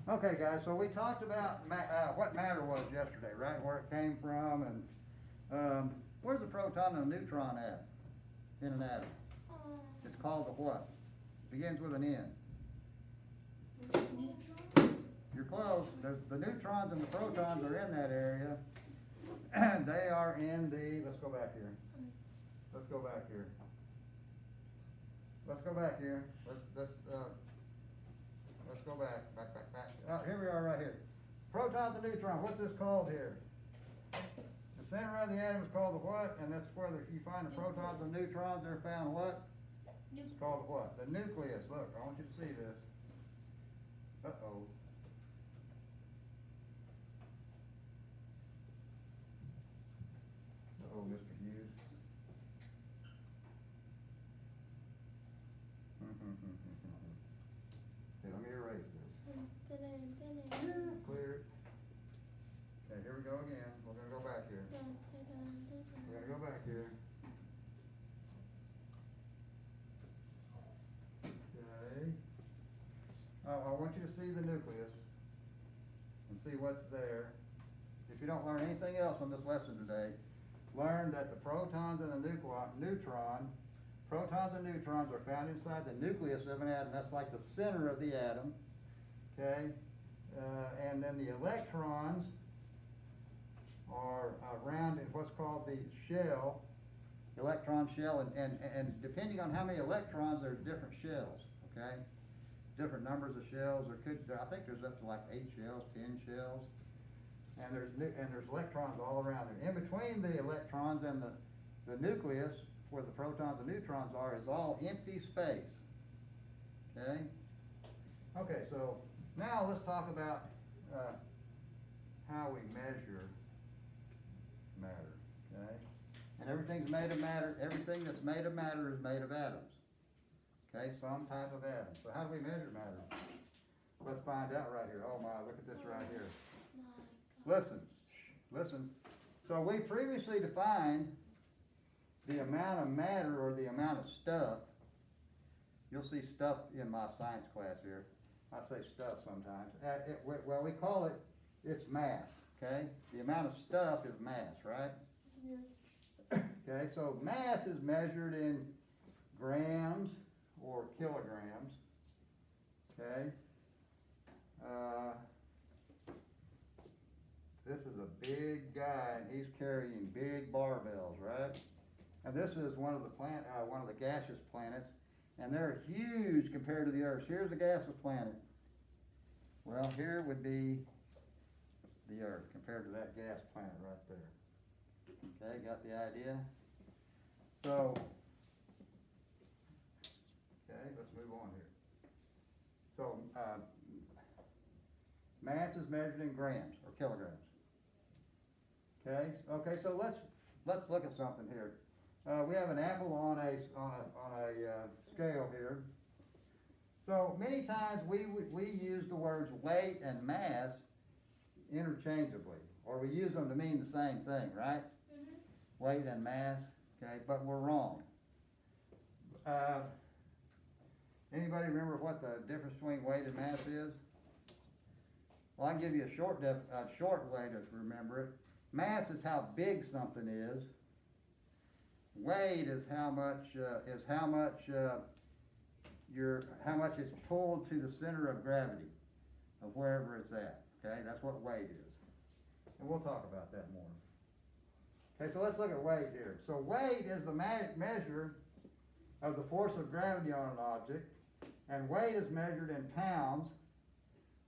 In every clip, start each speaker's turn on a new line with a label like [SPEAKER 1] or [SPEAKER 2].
[SPEAKER 1] Okay, guys, so we talked about what matter was yesterday, right? Where it came from, and where's the proton and the neutron at in an atom? It's called the what? Begins with an N. You're close. The neutrons and the protons are in that area. They are in the, let's go back here. Let's go back here. Let's go back here. Let's go back. Oh, here we are right here. Protons and neutrons, what's this called here? The center of the atom is called the what? And that's where if you find the protons and neutrons, they're found what? It's called the what? The nucleus. Look, I want you to see this. Uh-oh. Uh-oh, Mr. Hughes. Okay, let me erase this. Clear. Okay, here we go again. We're gonna go back here. We're gonna go back here. Okay. I want you to see the nucleus and see what's there. If you don't learn anything else on this lesson today, learn that the protons and the protons and neutrons are found inside the nucleus of an atom. That's like the center of the atom. Okay? And then the electrons are around in what's called the shell, electron shell, and depending on how many electrons, there's different shells, okay? Different numbers of shells. I think there's up to like 8 shells, 10 shells, and there's electrons all around there. In between the electrons and the nucleus, where the protons and neutrons are, is all empty space, okay? Okay, so now let's talk about how we measure matter, okay? And everything's made of matter. Everything that's made of matter is made of atoms, okay? Some type of atom. So how do we measure matter? Let's find out right here. Oh my, look at this right here. Listen, listen. So we previously defined the amount of matter, or the amount of stuff. You'll see stuff in my science class here. I say stuff sometimes. Well, we call it, it's mass, okay? The amount of stuff is mass, right? Yeah. Okay, so mass is measured in grams or kilograms, okay? This is a big guy, and he's carrying big barbells, right? And this is one of the gaseous planets, and they're huge compared to the Earth. Here's a gaseous planet. Well, here would be the Earth compared to that gas planet right there. Okay, got the idea? So, okay, let's move on here. So, mass is measured in grams or kilograms. Okay, so let's look at something here. We have an apple on a scale here. So many times we use the words weight and mass interchangeably, or we use them to mean the same thing, right? Mm-hmm. Weight and mass, okay, but we're wrong. Anybody remember what the difference between weight and mass is? Well, I can give you a short way to remember it. Mass is how big something is. Weight is how much it's pulled to the center of gravity of wherever it's at. Okay, that's what weight is, and we'll talk about that more. Okay, so let's look at weight here. So weight is the measure of the force of gravity on an object, and weight is measured in pounds,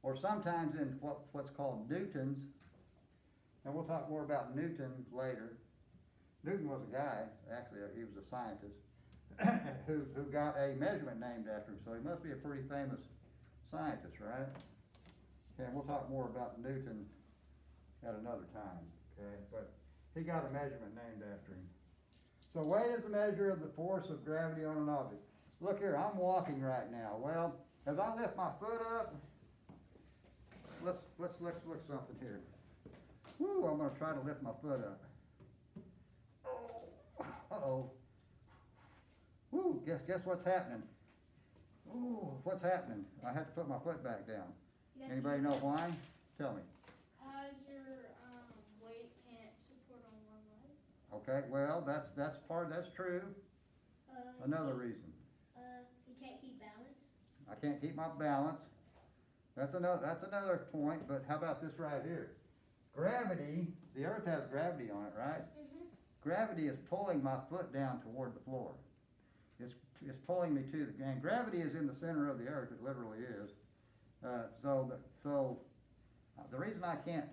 [SPEAKER 1] or sometimes in what's called newtons. And we'll talk more about Newton later. Newton was a guy, actually he was a scientist, who got a measurement named after him, so he must be a pretty famous scientist, right? Okay, we'll talk more about Newton at another time, okay? But he got a measurement named after him. So weight is a measure of the force of gravity on an object. Look here, I'm walking right now. Well, as I lift my foot up, let's look something here. Woo, I'm going to try to lift my foot up. Uh-oh. Woo, guess what's happening? Ooh, what's happening? I have to put my foot back down. Anybody know why? Tell me.
[SPEAKER 2] Your weight can't support on one leg.
[SPEAKER 1] Okay, well, that's true. Another reason.
[SPEAKER 2] You can't keep balance.
[SPEAKER 1] I can't keep my balance. That's another point, but how about this right here? Gravity, the earth has gravity on it, right?
[SPEAKER 2] Mm-hmm.
[SPEAKER 1] Gravity is pulling my foot down toward the floor. It's pulling me to the, and gravity is in the center of the earth, it literally is. So the reason I can't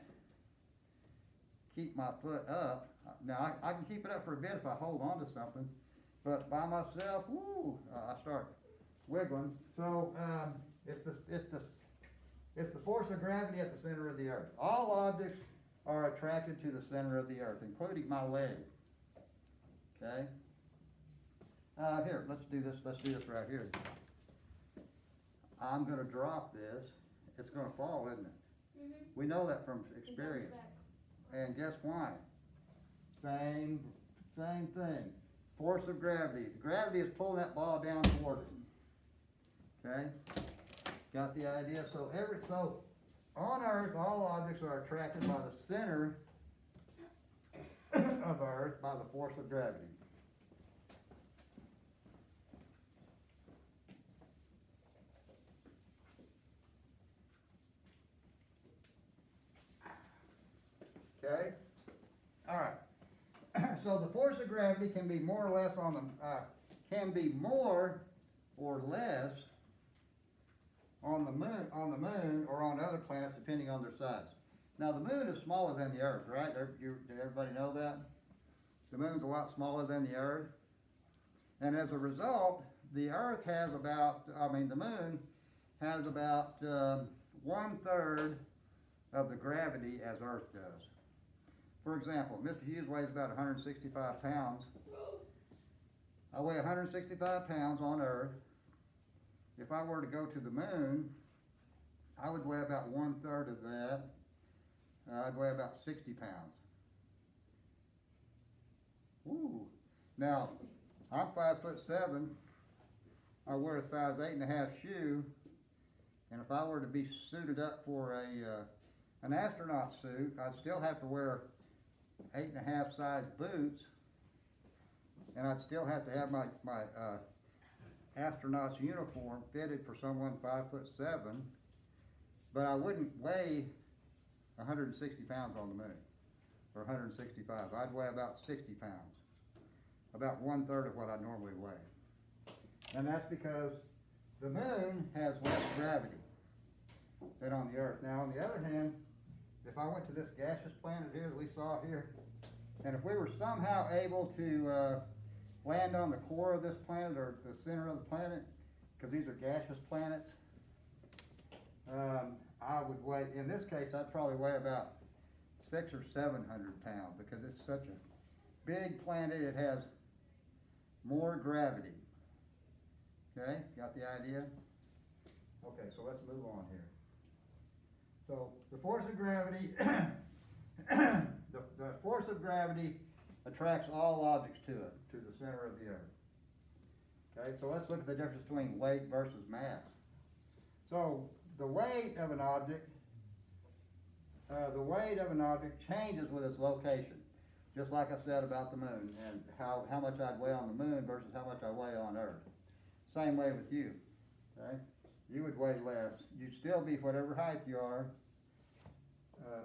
[SPEAKER 1] keep my foot up, now I can keep it up for a bit if I hold on to something, but by myself, I start wiggling. So it's the force of gravity at the center of the earth. All objects are attracted to the center of the earth, including my leg. Okay? Here, let's do this right here. I'm gonna drop this. It's gonna fall, isn't it?
[SPEAKER 2] Mm-hmm.
[SPEAKER 1] We know that from experience. And guess why? Same thing. Force of gravity. Gravity is pulling that ball down toward it. Okay? Got the idea? So on Earth, all objects are attracted by the center of Earth by the force of gravity. Okay? All right. So the force of gravity can be more or less can be more or less on the moon or on other planets depending on their size. Now the moon is smaller than the Earth, right? Did everybody know that? The moon's a lot smaller than the Earth. And as a result, the moon has about 1/3 of the gravity as Earth does. For example, Mr. Hughes weighs about 165 pounds. I weigh 165 pounds on Earth. If I were to go to the moon, I would weigh about 1/3 of that. I'd weigh about 60 pounds. Woo. Now, I'm 5'7". I wear a size 8.5 shoe, and if I were to be suited up for an astronaut suit, I'd still have to wear 8.5 size boots, and I'd still have to have my astronaut's uniform fitted for someone 5'7", but I wouldn't weigh 160 pounds on the moon, or 165. I'd weigh about 60 pounds, about 1/3 of what I normally weigh. And that's because the moon has less gravity than on the Earth. Now, on the other hand, if I went to this gaseous planet here that we saw here, and if we were somehow able to land on the core of this planet or the center of the planet, because these are gaseous planets, I would weigh, in this case, I'd probably weigh about 600 or 700 pounds because it's such a big planet. It has more gravity. Okay, got the idea? Okay, so let's move on here. So the force of gravity, the force of gravity attracts all objects to it, to the center of the Earth. Okay, so let's look at the difference between weight versus mass. So the weight of an object changes with its location, just like I said about the moon and how much I'd weigh on the moon versus how much I weigh on Earth. Same way with you. Okay, you would weigh less. You'd still be whatever height you are.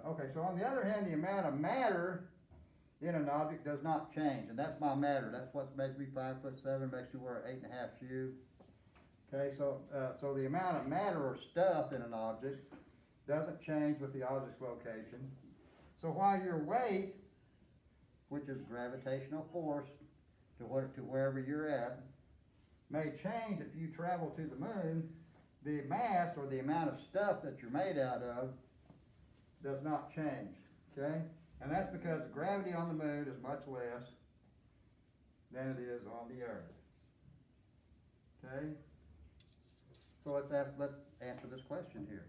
[SPEAKER 1] Okay, so on the other hand, the amount of matter in an object does not change, and that's my matter. That's what makes me 5'7", makes you wear an 8.5 shoe. Okay, so the amount of matter or stuff in an object doesn't change with the object's location. So while your weight, which is gravitational force to wherever you're at, may change if you travel to the moon, the mass or the amount of stuff that you're made out of does not change. Okay? And that's because gravity on the moon is much less than it is on the Earth. Okay? So let's answer this question here.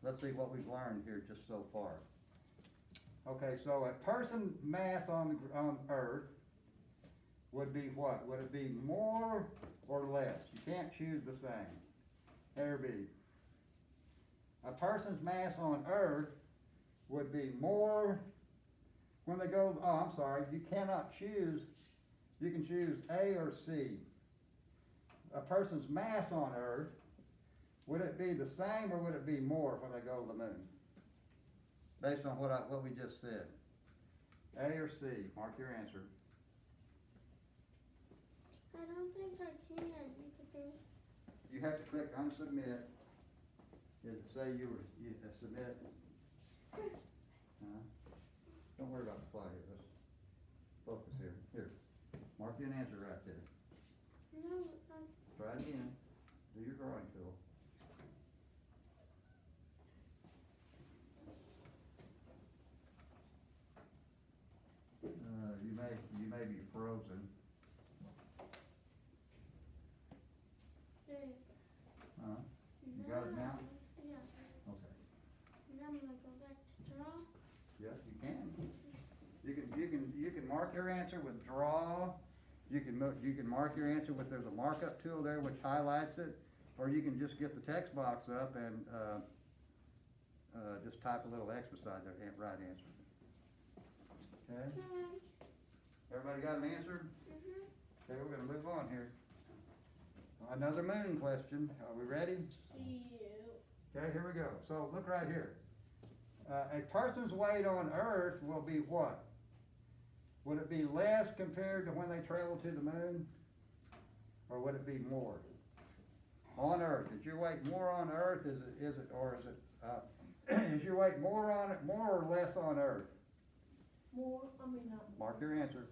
[SPEAKER 1] Let's see what we've learned here just so far. Okay, so a person mass on Earth would be what? Would it be more or less? You can't choose the same. A or B. a person's mass on Earth would be more when they go, oh, I'm sorry, you cannot choose, you can choose A or C. A person's mass on Earth, would it be the same or would it be more when they go to the moon? Based on what we just said. A or C, mark your answer.
[SPEAKER 2] I don't think I can, because
[SPEAKER 1] You have to click unsubmit. Does it say you submit? Don't worry about the fly here, let's focus here. Here, mark you an answer right there.
[SPEAKER 2] no,
[SPEAKER 1] Try it again, do your drawing tool. You may be frozen.
[SPEAKER 2] there you
[SPEAKER 1] Huh?
[SPEAKER 2] go.
[SPEAKER 1] You got it now?
[SPEAKER 2] Yeah.
[SPEAKER 1] Okay.
[SPEAKER 2] Now I'm gonna go back to draw.
[SPEAKER 1] Yes, you can. You can mark your answer with draw. You can mark your answer with, there's a markup tool there which highlights it, or you can just get the text box up and, just type a little X beside their right answer. Okay, everybody got an answer?
[SPEAKER 2] Mm-hmm.
[SPEAKER 1] Okay, we're gonna move on here. Another moon question, are we ready? Okay, here we go. So look right here. A person's weight on Earth will be what? Would it be less compared to when they travel to the moon? Or would it be more? On Earth, is your weight more on Earth, is your weight more or less on Earth?
[SPEAKER 2] More, not.
[SPEAKER 1] Mark your answer.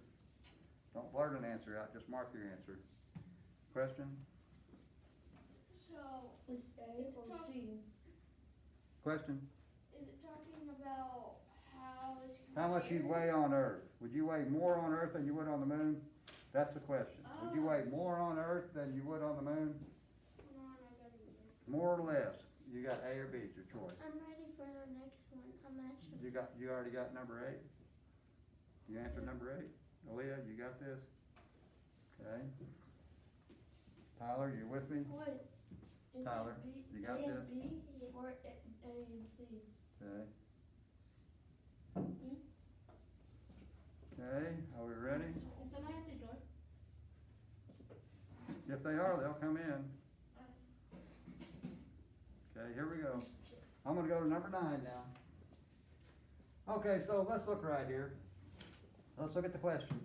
[SPEAKER 1] Don't blurt an answer out, just mark your answer. Question?
[SPEAKER 2] So,
[SPEAKER 3] Is A or C?
[SPEAKER 1] Question?
[SPEAKER 2] is it talking about how it's
[SPEAKER 1] How much you'd weigh on Earth? Would you weigh more on Earth than you would on the moon? That's the question. Would you weigh more on Earth than you would on the moon?
[SPEAKER 2] Hold on, I gotta do this.
[SPEAKER 1] More or less? You got A or B, it's your choice.
[SPEAKER 2] I'm ready for the next one. I'm actually.
[SPEAKER 1] You already got number 8? You answered number 8? Aaliyah, you got this? Okay. Tyler, you with me?
[SPEAKER 3] Wait. Is
[SPEAKER 1] Tyler,
[SPEAKER 3] it B,
[SPEAKER 1] you got
[SPEAKER 3] A
[SPEAKER 1] this?
[SPEAKER 3] and B, or A and C?
[SPEAKER 1] Okay. Okay, are we ready?
[SPEAKER 3] Is somebody at the door?
[SPEAKER 1] If they are, they'll come in. Okay, here we go. I'm gonna go to number 9 now. Okay, so let's look right here. Let's look at the question.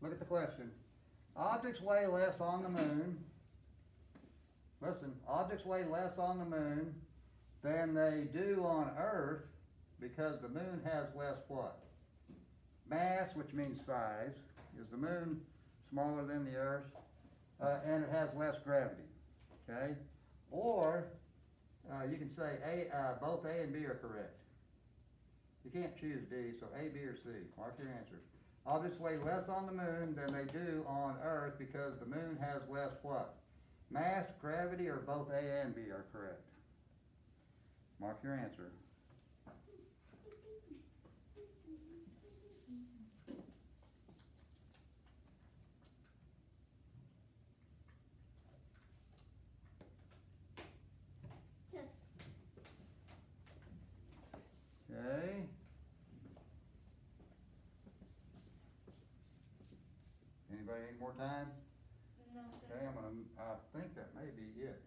[SPEAKER 1] Look at the question. Objects weigh less on the moon. Listen, objects weigh less on the moon than they do on Earth because the moon has less what? Mass, which means size. Is the moon smaller than the Earth? And it has less gravity, okay? Or, you can say both A and B are correct. You can't choose D, so A, B, or C. Mark your answers. Objects weigh less on the moon than they do on Earth because the moon has less what? Mass, gravity, or both A and B are correct. Mark your answer. Okay. Anybody need more time?
[SPEAKER 2] No,
[SPEAKER 1] Okay, I think that may be it.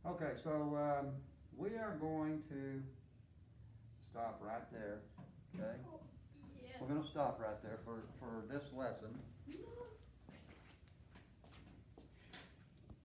[SPEAKER 1] Okay, so, we are going to stop right there, okay?
[SPEAKER 2] Yeah.
[SPEAKER 1] We're gonna stop right there for this lesson.
[SPEAKER 2] No.